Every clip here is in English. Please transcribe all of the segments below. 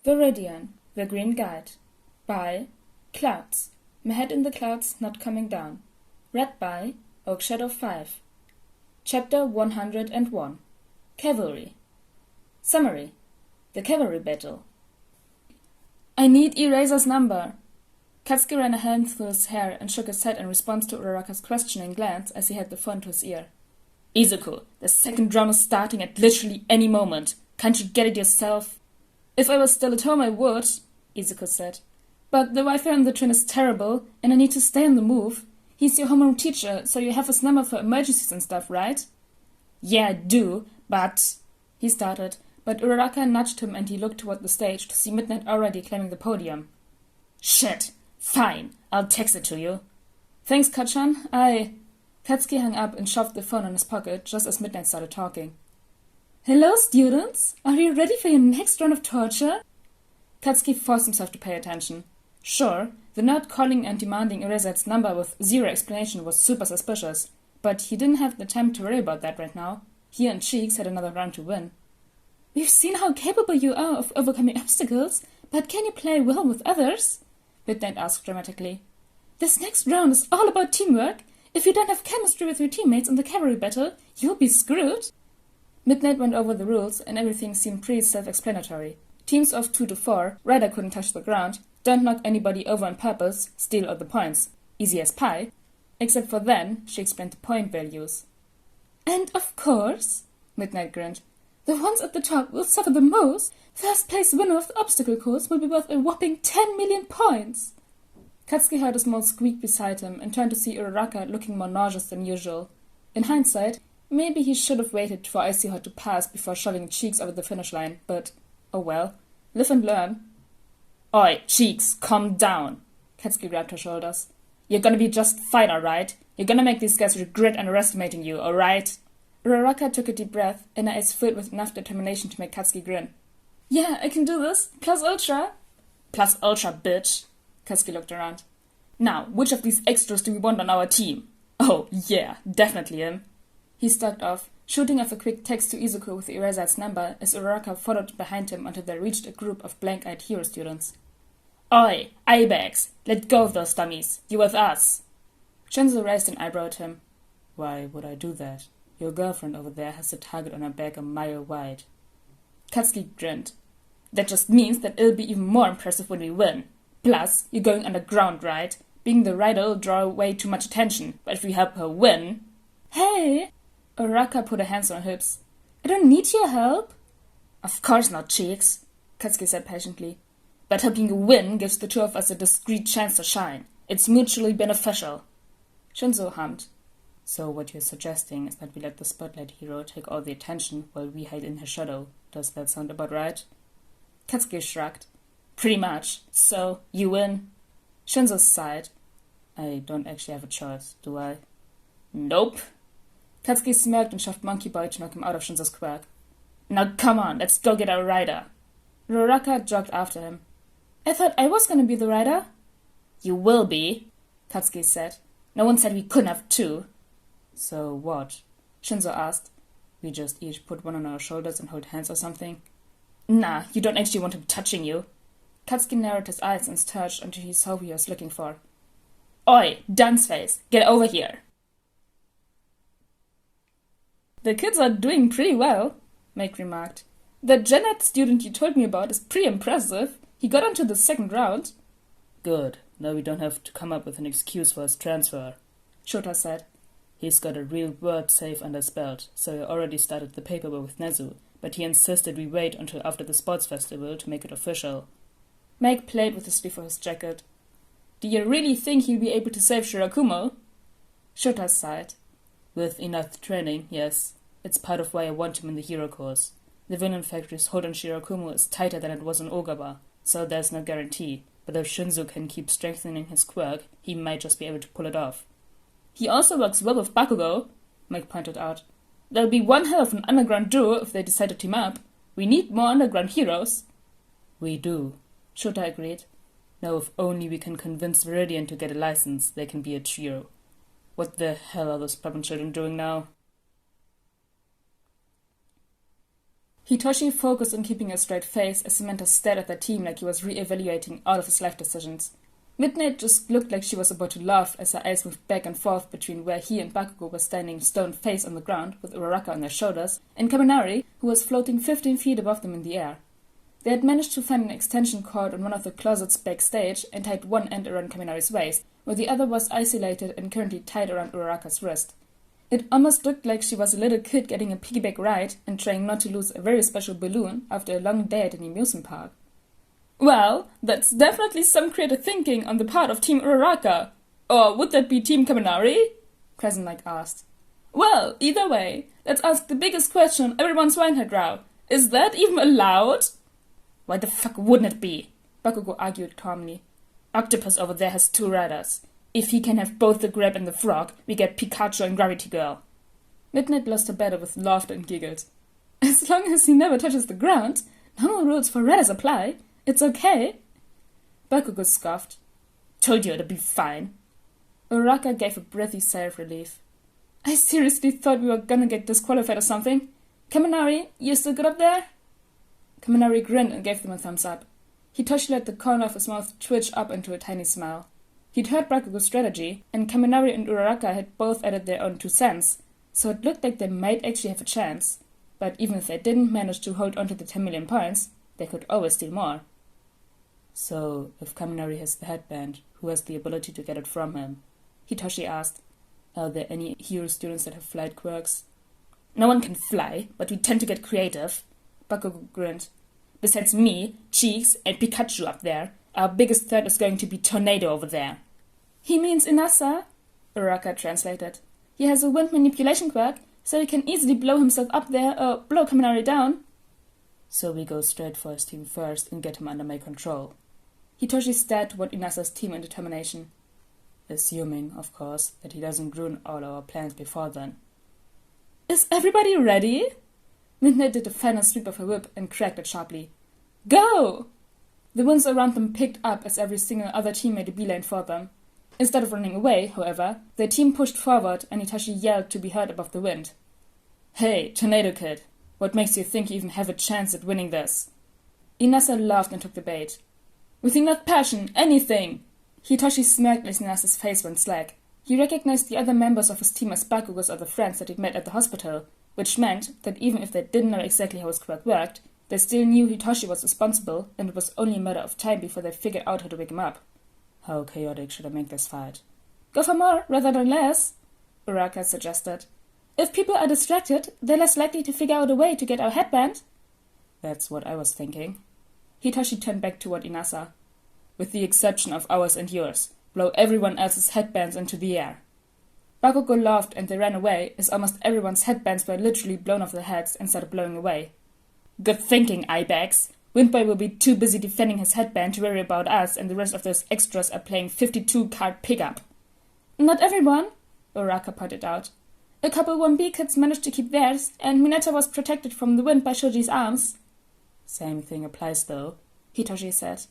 Viridian, The Green Guide. By Clouds. My Head in the Clouds Not Coming Down. Read by Oakshadow 5. Chapter 101. Cavalry. Summary. The Cavalry Battle. I need Eraser's number. Katsuki ran a hand through his hair and shook his head in response to Uraraka's questioning glance as he had the phone to his ear. Izuku, the second round is starting at literally any moment. Can't you get it yourself? If I was still at home I would, Izuku said. But the Wi-Fi on the train is terrible, and I need to stay on the move. He's your homeroom teacher, so you have his number for emergencies and stuff, right? Yeah, I do, but... He started, but Uraraka nudged him and he looked toward the stage to see Midnight already claiming the podium. Shit! Fine, I'll text it to you. Thanks, Kachan. Katsuki hung up and shoved the phone in his pocket just as Midnight started talking. Hello, students! Are you ready for your next round of torture? Katsuki forced himself to pay attention. Sure, the nerd calling and demanding Eraser's number with zero explanation was super suspicious, but he didn't have the time to worry about that right now. He and Cheeks had another round to win. We've seen how capable you are of overcoming obstacles, but can you play well with others? Midnight asked dramatically. This next round is all about teamwork. If you don't have chemistry with your teammates in the cavalry battle, you'll be screwed. Midnight went over the rules and everything seemed pretty self-explanatory. Teams of 2 to 4, Rider couldn't touch the ground, don't knock anybody over on purpose, steal all the points. Easy as pie. Except for then, she explained the point values. And of course, Midnight grinned, the ones at the top will suffer the most. First place winner of the obstacle course will be worth a whopping 10 million points. Katsuki heard a small squeak beside him and turned to see Uraraka looking more nauseous than usual. In hindsight, maybe he should have waited for Icy Hot to pass before shoving Cheeks over the finish line, but oh well. Live and learn. Oi, Cheeks, calm down. Katsuki grabbed her shoulders. You're gonna be just fine, alright? You're gonna make these guys regret underestimating you, alright? Uraraka took a deep breath, and her eyes filled with enough determination to make Katsuki grin. Yeah, I can do this. Plus ultra. Plus ultra, bitch. Katsuki looked around. Now, which of these extras do we want on our team? Oh, yeah, definitely him. He stalked off, shooting off a quick text to Izuku with Eraser's number as Uraraka followed behind him until they reached a group of blank-eyed hero students. Oi, eyebags! Let go of those dummies! You're with us! Shinzo raised an eyebrow at him. Why would I do that? Your girlfriend over there has a target on her back a mile wide. Katsuki grinned. That just means that it'll be even more impressive when we win. Plus, you're going underground, right? Being the rider will draw way too much attention, but if we help her win... Hey! Uraraka put her hands on her hips. I don't need your help. Of course not, Cheeks, Katsuki said patiently. But helping you win gives the two of us a discreet chance to shine. It's mutually beneficial. Shinzo hummed. So what you're suggesting is that we let the spotlight hero take all the attention while we hide in her shadow. Does that sound about right? Katsuki shrugged. Pretty much. So, you win. Shinzo sighed. I don't actually have a choice, do I? Nope. Katsuki smirked and shoved Monkey Boy to knock him out of Shinzo's quirk. Now come on, let's go get our rider. Uraraka jogged after him. I thought I was going to be the rider. You will be, Katsuki said. No one said we couldn't have two. So what? Shinzo asked. We just each put one on our shoulders and hold hands or something? Nah, you don't actually want him touching you. Katsuki narrowed his eyes and searched until he saw who he was looking for. Oi, dunceface, get over here. The kids are doing pretty well, Meg remarked. That Gen Ed student you told me about is pretty impressive. He got onto the second round. Good. Now we don't have to come up with an excuse for his transfer, Shota said. He's got a real word safe under his belt, so he already started the paperwork with Nezu, but he insisted we wait until after the sports festival to make it official. Meg played with the sleeve of his jacket. Do you really think he'll be able to save Shirakumo? Shota sighed. With enough training, yes. It's part of why I want him in the hero course. The Venom Factory's hold on Shirakumo is tighter than it was on Ogawa, so there's no guarantee. But if Shinzo can keep strengthening his quirk, he might just be able to pull it off. He also works well with Bakugo, Mike pointed out. There'll be one hell of an underground duo if they decide to team up. We need more underground heroes. We do, Shota agreed. Now if only we can convince Viridian to get a license, they can be a trio. What the hell are those stubborn children doing now? Hitoshi focused on keeping a straight face as Samantha stared at the team like he was re-evaluating all of his life decisions. Midnight just looked like she was about to laugh as her eyes moved back and forth between where he and Bakugo were standing stone-faced on the ground with Uraraka on their shoulders, and Kaminari, who was floating 15 feet above them in the air. They had managed to find an extension cord on one of the closets backstage and tied one end around Kaminari's waist, while the other was isolated and currently tied around Uraraka's wrist. It almost looked like she was a little kid getting a piggyback ride and trying not to lose a very special balloon after a long day at an amusement park. Well, that's definitely some creative thinking on the part of Team Uraraka. Or would that be Team Kaminari? Crescent-like asked. Well, either way, let's ask the biggest question on everyone's mind right now. Is that even allowed? Why the fuck wouldn't it be? Bakugo argued calmly. Octopus over there has 2 riders. If he can have both the Grab and the Frog, we get Pikachu and Gravity Girl. Midnight lost her battle with laughter and giggled. As long as he never touches the ground, normal rules for riders apply. It's okay. Bakugo scoffed. Told you it'd be fine. Uraraka gave a breathy sigh of relief. I seriously thought we were gonna get disqualified or something. Kaminari, you still good up there? Kaminari grinned and gave them a thumbs up. Hitoshi let the corner of his mouth twitch up into a tiny smile. He'd heard Bakugo's strategy, and Kaminari and Uraraka had both added their own 2 cents, so it looked like they might actually have a chance. But even if they didn't manage to hold on to the 10 million points, they could always steal more. So, if Kaminari has the headband, who has the ability to get it from him? Hitoshi asked. Are there any hero students that have flight quirks? No one can fly, but we tend to get creative. Bakugo grinned. Besides me, Cheeks, and Pikachu up there, our biggest threat is going to be Tornado over there. He means Inasa, Uraraka translated. He has a wind manipulation quirk, so he can easily blow himself up there or blow Kaminari down. So we go straight for his team first and get him under my control. Hitoshi stared toward Inasa's team in determination. Assuming, of course, that he doesn't ruin all our plans before then. Is everybody ready? Midnight did a final sweep of her whip and cracked it sharply. Go! The winds around them picked up as every single other team made a beeline for them. Instead of running away, however, their team pushed forward and Hitoshi yelled to be heard above the wind. Hey, Tornado Kid, what makes you think you even have a chance at winning this? Inasa laughed and took the bait. With enough passion, anything! Hitoshi smirked as Inasa's face went slack. He recognized the other members of his team as Bakugo's other friends that he'd met at the hospital, which meant that even if they didn't know exactly how his quirk worked, they still knew Hitoshi was responsible, and it was only a matter of time before they figured out how to wake him up. How chaotic should I make this fight? Go for more rather than less, Uraraka suggested. If people are distracted, they're less likely to figure out a way to get our headband. That's what I was thinking. Hitoshi turned back toward Inasa. With the exception of ours and yours, blow everyone else's headbands into the air. Bakugo laughed and they ran away, as almost everyone's headbands were literally blown off their heads and started blowing away. Good thinking, Ibex. Windboy will be too busy defending his headband to worry about us, and the rest of those extras are playing 52-card pickup. Not everyone, Uraraka pointed out. A couple 1B kids managed to keep theirs, and Mineta was protected from the wind by Shoji's arms. Same thing applies though, Hitoshi said.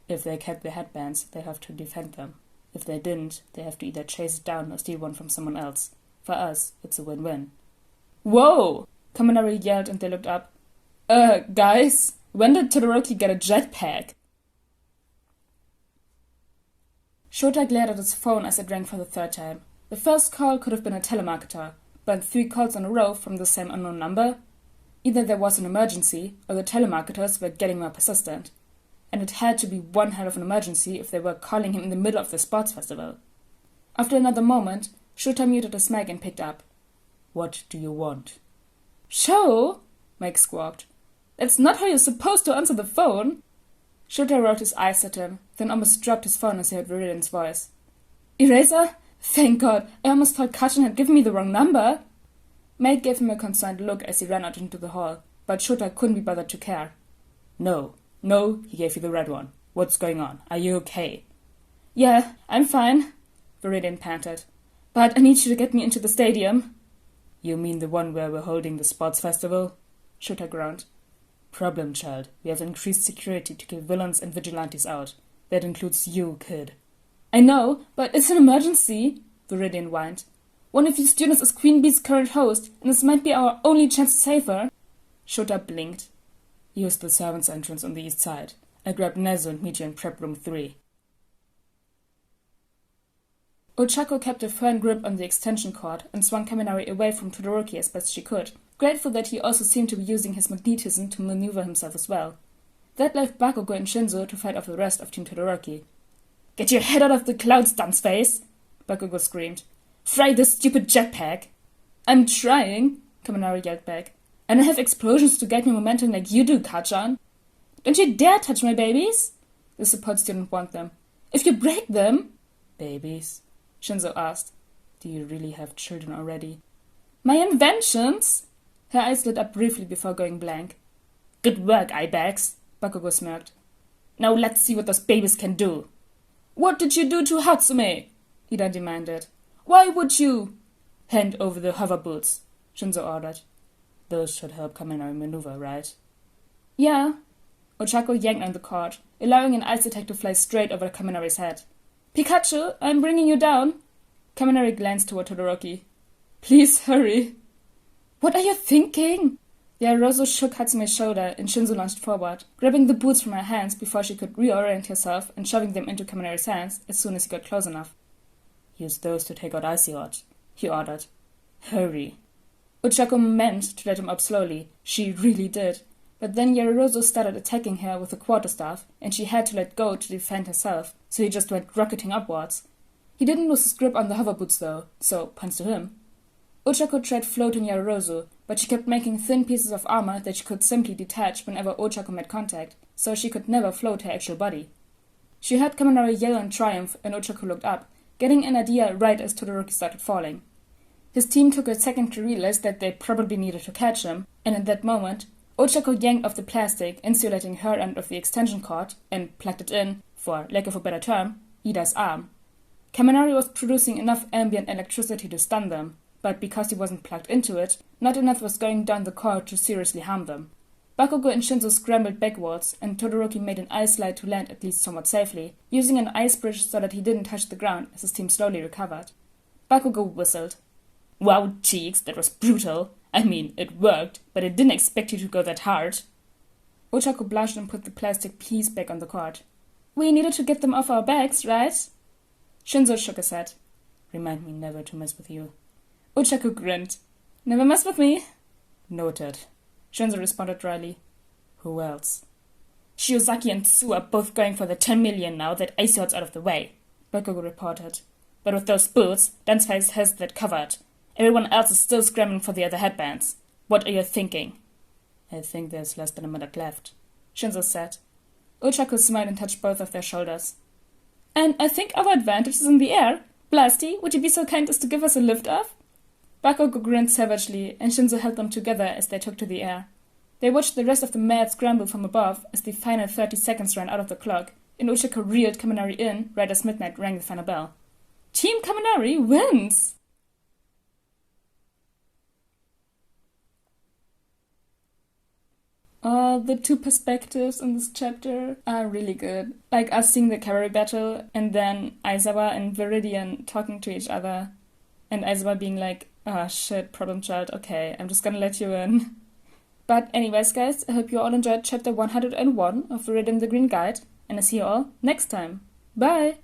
If they kept their headbands, they have to defend them. If they didn't, they have to either chase it down or steal one from someone else. For us, it's a win-win. Whoa! Kaminari yelled and they looked up. Guys, when did Todoroki get a jetpack? Shota glared at his phone as it rang for the 3rd time. The first call could have been a telemarketer, but 3 calls in a row from the same unknown number? Either there was an emergency, or the telemarketers were getting more persistent. And it had to be one hell of an emergency if they were calling him in the middle of the sports festival. After another moment, Shota muted his mic and picked up. What do you want? Show? Mike squawked. That's not how you're supposed to answer the phone. Shota rolled his eyes at him, then almost dropped his phone as he heard Viridian's voice. Eraser? Thank God, I almost thought Kachin had given me the wrong number. Mike gave him a concerned look as he ran out into the hall, but Shota couldn't be bothered to care. No, he gave you the red one. What's going on? Are you okay? Yeah, I'm fine, Viridian panted. But I need you to get me into the stadium. You mean the one where we're holding the sports festival? Shota groaned. Problem, child. We have increased security to keep villains and vigilantes out. That includes you, kid. I know, but it's an emergency, Viridian whined. One of you students is Queen Bee's current host, and this might be our only chance to save her. Shota blinked. Use the servants' entrance on the east side. I'll grab Nezu and meet you in prep room 3. Ochako kept a firm grip on the extension cord and swung Kaminari away from Todoroki as best she could, grateful that he also seemed to be using his magnetism to maneuver himself as well. That left Bakugo and Shinzo to fight off the rest of Team Todoroki. "Get your head out of the clouds, dunce-face!" Bakugo screamed. "Fry this stupid jetpack!" "I'm trying," Kaminari yelled back. "I don't have explosions to get me momentum like you do, Kachan." "Don't you dare touch my babies!" The support student warned them. "If you break them—" "Babies?" Shinzo asked. "Do you really have children already?" "My inventions!" Her eyes lit up briefly before going blank. "Good work, eyebags," Bakugo smirked. "Now let's see what those babies can do." "What did you do to Hatsume?" Ida demanded. "Why would you—" "Hand over the hover boots," Shinzo ordered. "Those should help Kaminari maneuver, right?" "Yeah." Ochako yanked on the cord, allowing an ice attack to fly straight over Kaminari's head. "Pikachu, I'm bringing you down." Kaminari glanced toward Todoroki. "Please hurry." "What are you thinking?" Yaoyorozu shook Hatsume's shoulder and Shinzo lunged forward, grabbing the boots from her hands before she could reorient herself and shoving them into Kaminari's hands as soon as he got close enough. "Use those to take out Icy-Hot," he ordered. "Hurry." Ochako meant to let him up slowly. She really did. But then Yaoyorozu started attacking her with a quarterstaff, and she had to let go to defend herself, so he just went rocketing upwards. He didn't lose his grip on the hover boots though, so points to him. Ochako tried floating Yaoyorozu, but she kept making thin pieces of armor that she could simply detach whenever Ochako made contact, so she could never float her actual body. She heard Kaminari yell in triumph, and Ochako looked up, getting an idea right as Todoroki started falling. His team took a second to realize that they probably needed to catch him, and in that moment, Ochako yanked off the plastic, insulating her end of the extension cord, and plugged it in, for lack of a better term, Ida's arm. Kaminari was producing enough ambient electricity to stun them, but because he wasn't plugged into it, not enough was going down the cord to seriously harm them. Bakugo and Shinzo scrambled backwards, and Todoroki made an ice slide to land at least somewhat safely, using an ice bridge so that he didn't touch the ground as his team slowly recovered. Bakugo whistled. "Wow, Cheeks, that was brutal. I mean, it worked, but I didn't expect you to go that hard." Ochako blushed and put the plastic piece back on the cord. "We needed to get them off our backs, right?" Shinzo shook his head. "Remind me never to mess with you." Ochako grinned. "Never mess with me." "Noted." Shinzo responded dryly. "Who else?" "Shiozaki and Tsu are both going for the 10 million now that Icy-Hot's out of the way," Bakugo reported. "But with those boots, Danceface has that covered. Everyone else is still scrambling for the other headbands. What are you thinking?" "I think there's less than a minute left," Shinzo said. Ochako smiled and touched both of their shoulders. "And I think our advantage is in the air. Blasty, would you be so kind as to give us a lift-off?" Bakugo grinned savagely, and Shinzo held them together as they took to the air. They watched the rest of the mad scramble from above as the final 30 seconds ran out of the clock, and Ochako reeled Kaminari in right as midnight rang the final bell. Team Kaminari wins! The two perspectives in this chapter are really good. Like us seeing the Cavalry battle, and then Aizawa and Viridian talking to each other, and Aizawa being like, "Ah, shit, problem child, okay, I'm just gonna let you in." But anyways, guys, I hope you all enjoyed chapter 101 of Viridian the Green Guide, and I see you all next time. Bye!